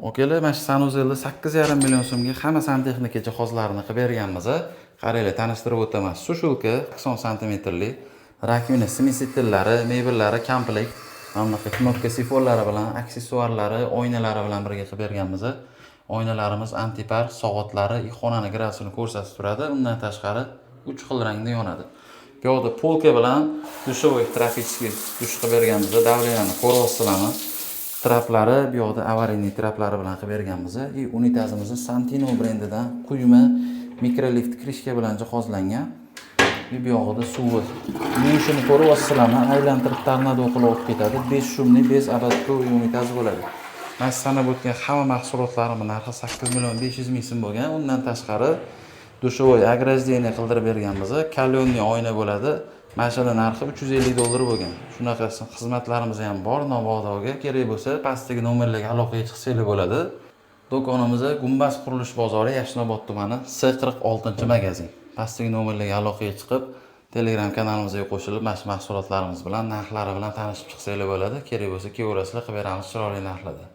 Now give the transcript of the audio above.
Okalar, mana shu sanuzelni 8,5 million so'mga hamma santexnika jihozlarini qilib berganmiz. Qaranglar, tanishtirib o'taman. Sushulka 90 santimetrli, rakvina smisitillari, mebellari komplekt, mana bunaqa knopka sifonlari bilan, aksessuarlari, oynalari bilan birga qilib berganmiz. Oynalarimiz antipar, soatlari xonani grafini ko'rsatib turadi. Undan tashqari 3 xil rangda yonadi. Bu yerda polka bilan dushovoy trafichskiy dush qilib berganmiz. Davleniyani ko'ryapsizlarmi? Traplari, bu yoqda avariyniy traplari bilan qilib berganmiz. Unitazimizni Santino brendidan quyma mikrolift krishka bilan jihozlangan. Bu yog'ida suvi. Yumushini ko'ryapsizlarmi? Aylantirib tornado qilib olib ketadi. 5 shumli, 5 abadga unitaz bo'ladi. Mana sanab o'tgan hamma mahsulotlarimning narxi 8 million 500 ming so'm bo'lgan. Undan tashqari dushovoy ограждение qildirib berganmiz. Kalyonli oyna bo'ladi. Mashina narxi $350 bo'lgan. Shunaqa xizmatlarimiz ham bor. Nobodoga kerak bo'lsa, pastdagi nomerlarga aloqaga chiqsanglar bo'ladi. Do'konimiz Gumbaz qurilish bozori, Yashnobod tumani, C46-magazin. Pastdagi nomerlarga aloqaga chiqib, Telegram kanalimizga qo'shilib, mana shu mahsulotlarimiz bilan, narxlari bilan tanishib chiqsanglar bo'ladi. Kerak bo'lsa, kelaverasizlar, qilib beramiz chiroyli narxlarda.